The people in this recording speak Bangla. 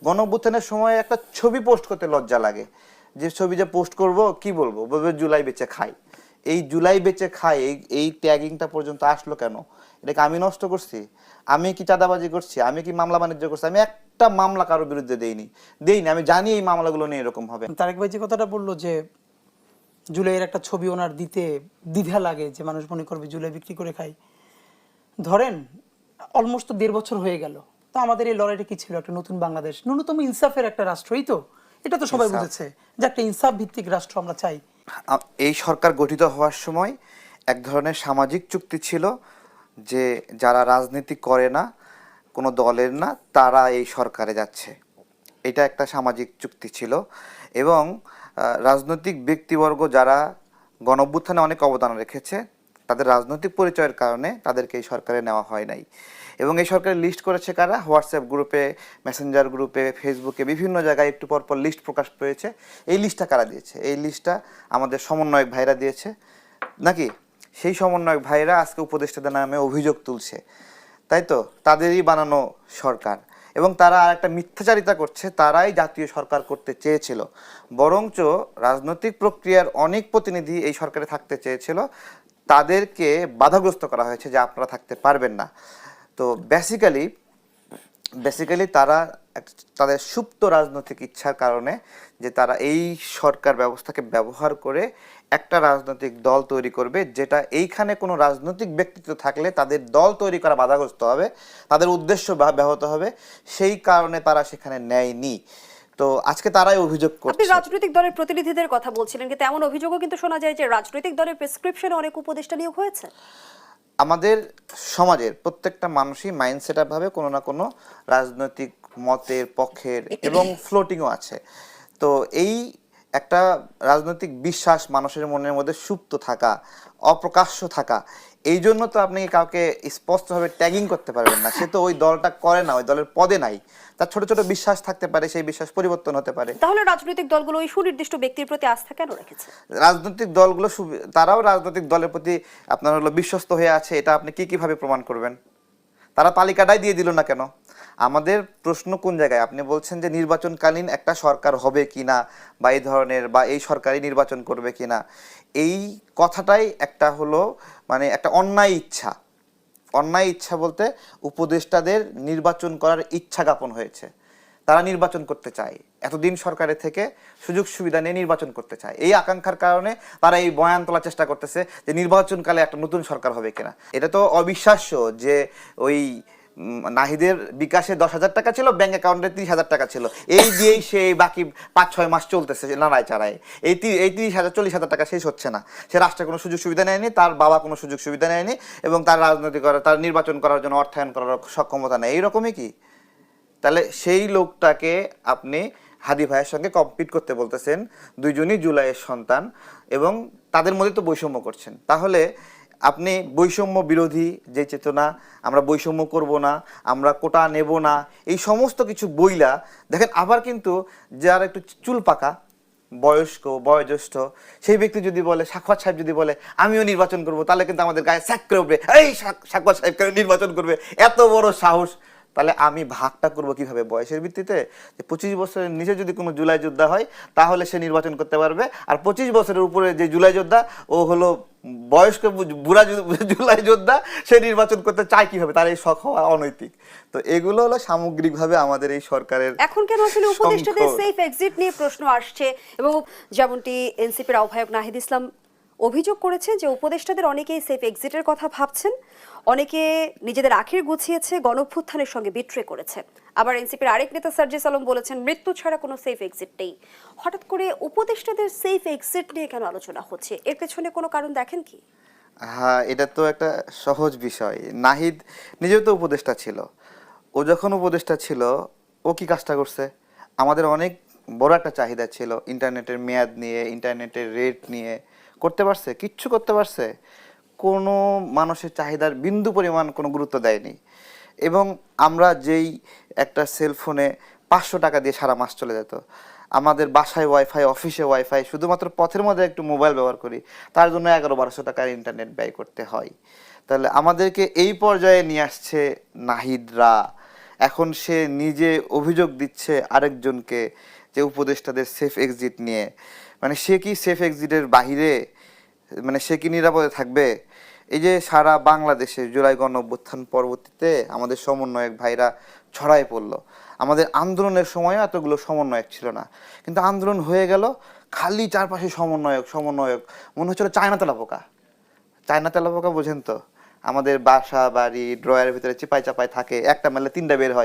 গণঅভ্যুত্থানের সময় একটা ছবি পোস্ট করতে লজ্জা লাগে, যে ছবি যে পোস্ট করব কি বলবো, বলবে জুলাই বেচে খাই। এই জুলাই বেচে খাই এই ট্যাগিংটা পর্যন্ত আসলো কেন? এটাকে আমি নষ্ট করছি? আমি কি চাঁদাবাজি করছি? আমি কি মামলা বাণিজ্য করছি? আমি একটা মামলা কারোর বিরুদ্ধে দেইনি। আমি জানি এই মামলাগুলো নিয়ে এরকম হবে। তারেক ভাই যে কথাটা বললো যে জুলাইয়ের একটা ছবি ওনার দিতে দ্বিধা লাগে, যে মানুষ মনে করবে জুলাই বিক্রি করে খাই। ধরেন অলমোস্ট 1.5 বছর হয়ে গেল, তো আমাদের এই লড়াইটা কি ছিল? একটা নতুন বাংলাদেশ, ন্যূনতম ইনসাফের একটা রাষ্ট্রই তো, এটা তো সবাই বুঝেছে যে একটা ইনসাফ ভিত্তিক রাষ্ট্র আমরা চাই। এই সরকার গঠিত হওয়ার সময় এক ধরনের সামাজিক চুক্তি ছিল যে যারা রাজনীতি করে না, কোনো দলের না, তারা এই সরকারে যাচ্ছে। এটা একটা সামাজিক চুক্তি ছিল। এবং রাজনৈতিক ব্যক্তিবর্গ যারা গণঅভ্যুত্থানে অনেক অবদান রেখেছে, তাদের রাজনৈতিক পরিচয়ের কারণে তাদেরকে এই সরকারে নেওয়া হয় নাই। এবং এই সরকারের লিস্ট করেছে কারা? হোয়াটসঅ্যাপ গ্রুপে, মেসেঞ্জার গ্রুপে, ফেসবুকে বিভিন্ন জায়গায় একটু পরপর লিস্ট প্রকাশ পেয়েছে। এই লিস্টটা কারা দিয়েছে? এই লিস্টটা আমাদের সমন্বয়ক ভাইরা দিয়েছে নাকি? সেই সমন্বয়ক ভাইরা আজকে উপদেষ্টাদের নামে অভিযোগ তুলছে, তাই তো? তাদেরই বানানো সরকার। এবং তারা আর একটা মিথ্যাচারিতা করছে, তারাই জাতীয় সরকার করতে চেয়েছিল। বরঞ্চ রাজনৈতিক প্রক্রিয়ার অনেক প্রতিনিধি এই সরকারে থাকতে চেয়েছিল, তাদেরকে বাধাগ্রস্ত করা হয়েছে যে আপনারা থাকতে পারবেন না। তো বেসিক্যালি তারা তাদের সুপ্ত রাজনৈতিক ইচ্ছার কারণে, যে তারা এই সরকার ব্যবস্থাকে ব্যবহার করে একটা রাজনৈতিক দল তৈরি করবে, যেটা এইখানে কোনো রাজনৈতিক ব্যক্তিত্ব থাকলে তাদের দল তৈরি করা বাধাগ্রস্ত হবে, তাদের উদ্দেশ্য ব্যাহত হবে, সেই কারণে তারা সেখানে নেয়নি। তো আজকে তারাই অভিযোগ করছে। আপনি রাজনৈতিক দলের প্রতিনিধিদের কথা বলছিলেন, কিন্তু এমন অভিযোগও কিন্তু শোনা যায় যে রাজনৈতিক দলের প্রেসক্রিপশনে অনেক উপদেষ্টা নিয়োগ হয়েছে। আমাদের সমাজের প্রত্যেকটা মানুষই মাইন্ডসেট ভাবে কোনো না কোনো রাজনৈতিক মতের পক্ষের এবং ফ্লোটিংও আছে। তো এই একটা রাজনৈতিক বিশ্বাস মানুষের মনের মধ্যে সুপ্ত থাকা, অপ্রকাশ্য থাকা, এই জন্য তো আপনি কাউকে স্পষ্টভাবে ট্যাগিং করতে পারবেন না। সে তো ওই দলটা করে না, ওই দলের পদে নাই, তার ছোট ছোট বিশ্বাস থাকতে পারে, সেই বিশ্বাস পরিবর্তন হতে পারে। তাহলে রাজনৈতিক দলগুলো ওই সুনির্দিষ্ট ব্যক্তির প্রতি আস্থা কেন রেখেছে? রাজনৈতিক দলগুলো তারাও রাজনৈতিক দলের প্রতি আপনার হলো বিশ্বস্ত হয়ে আছে, এটা আপনি কিভাবে প্রমাণ করবেন? তারা তালিকাটাই দিয়ে দিল না কেন? আমাদের প্রশ্ন কোন জায়গায়? আপনি বলছেন যে নির্বাচনকালীন একটা সরকার হবে কিনা, বা এই ধরনের, বা এই সরকারই নির্বাচন করবে কিনা, এই কথাটাই একটা হলো মানে একটা অন্যায় ইচ্ছা বলতে উপদেষ্টাদের নির্বাচন করার ইচ্ছা জ্ঞাপন হয়েছে। তারা নির্বাচন করতে চায়, এতদিন সরকারের থেকে সুযোগ সুবিধা নিয়ে নির্বাচন করতে চায়। এই আকাঙ্ক্ষার কারণে তারা এই বয়ান তোলার চেষ্টা করতেছে যে নির্বাচনকালে একটা নতুন সরকার হবে কিনা। এটা তো অবিশ্বাস্য যে ওই নাহিদের বিকাশে 10,000 টাকা ছিল, ব্যাংক অ্যাকাউন্টে 30,000 টাকা ছিল, এই দিয়েই সে বাকি 5-6 মাস চলতেছে নাড়ায় চাড়ায়। এই 30,000 40,000 টাকা শেষ হচ্ছে না। সে রাষ্ট্রে কোনো সুযোগ সুবিধা নেয়নি, তার বাবা কোনো সুযোগ সুবিধা নেয়নি, এবং তার রাজনৈতিক তার নির্বাচন করার জন্য অর্থায়ন করার সক্ষমতা নেই। এইরকমই কি? তাহলে সেই লোকটাকে আপনি হাদি ভাইয়ের সঙ্গে কম্পিট করতে বলতেছেন, দুইজনই জুলাইয়ের সন্তান, এবং তাদের মধ্যে তো বৈষম্য করছেন। তাহলে আপনি বৈষম্য বিরোধী যে চেতনা, আমরা বৈষম্য করব না, আমরা কোটা নেব না, এই সমস্ত কিছু বইলা দেখেন। আবার কিন্তু যারা একটু চুল পাকা, বয়স্ক, বয়োজ্যেষ্ঠ সেই ব্যক্তি যদি বলে, সাক্ষাৎ সাহেব যদি বলে আমিও নির্বাচন করব, তাহলে কিন্তু আমাদের গায়ে স্যাক করে উঠবে, এই সাক্ষাৎ সাহেব কেন নির্বাচন করবে, এত বড় সাহস। তাহলে আমি ভাগটা করব কিভাবে? বয়সের ভিত্তিতে? যে 25 বছরের নিচে যদি কোনো জুলাই যোদ্ধা হয় তাহলে সে নির্বাচন করতে পারবে, আর 25 বছরের উপরে যে জুলাই যোদ্ধা, ও হলো বয়স্ক বুড়া জুলাই যোদ্ধা, সে নির্বাচন করতে চায় কিভাবে? তার এই শখ হওয়া অনৈতিক। তো এগুলো হলো সামগ্রিকভাবে আমাদের এই সরকারের। এখন কেন আসলে উপদেষ্টাদের সেফ এক্সিট নিয়ে প্রশ্ন আসছে, এবং যেমনটি এনসিপির আহ্বায়ক নাহিদ ইসলাম অভিযোগ করেছে যে উপদেষ্টাদের অনেকেই সেফ এক্সিটের কথা ভাবছেন, অনেকে নিজেদের আখির গুছিয়েছে, গণঅভ্যুত্থানের সঙ্গে বিট্রে করেছে। আবার এনসিপির আরেক নেতা সার্জিস আলম বলেছেন মৃত্যু ছাড়া কোনো সেফ এক্সিট নেই। হঠাৎ করে উপদেষ্টাদের সেফ এক্সিট নিয়ে কেন আলোচনা হচ্ছে? এর পেছনে কোনো কারণ দেখেন কি? হ্যাঁ, এটা তো একটা সহজ বিষয়। নাহিদ নিজেও তো উপদেষ্টা ছিল। ও যখন উপদেষ্টা ছিল, ও কি কাজটা করছে? আমাদের অনেক বড় একটা চাহিদা ছিল ইন্টারনেটের মেয়াদ নিয়ে, ইন্টারনেটের রেট নিয়ে। করতে পারছে? কিচ্ছু করতে পারছে? কোনো মানুষের চাহিদার বিন্দু পরিমাণ কোনো গুরুত্ব দেয়নি। এবং আমরা যেই একটা সেলফোনে 500 টাকা দিয়ে সারা মাস চলে যেত, আমাদের বাসায় ওয়াইফাই, অফিসে ওয়াইফাই, শুধুমাত্র পথের মধ্যে একটু মোবাইল ব্যবহার করি, তার জন্য 1100-1200 টাকার ইন্টারনেট ব্যয় করতে হয়। তাহলে আমাদেরকে এই পর্যায়ে নিয়ে আসছে নাহিদরা, এখন সে নিজে অভিযোগ দিচ্ছে আরেকজনকে যে উপদেষ্টাদের সেফ এক্সিট নিয়ে, মানে সে কি সেফ এক্সিটের বাহিরে, মানে সে কি নিরাপদে থাকবে? এই যে সারা বাংলাদেশে জুলাই গণঅভ্যুত্থান পরবর্তীতে আমাদের সমন্বয়ক ভাইরা ছড়ায় পড়লো, আমাদের আন্দোলনের সময় এতগুলো সমন্বয়ক ছিল না, কিন্তু আন্দোলন হয়ে গেল খালি চারপাশে সমন্বয়ক সমন্বয়ক, মনে হচ্ছিল চায়না তেলা পোকা। চায়না তেলা পোকা বোঝেন তো, আমাদের বাসা বাড়ি ড্রয়ারের ভিতরে চিপাই চাপাই থাকে, একটা মেলে তিনটা বের হয়,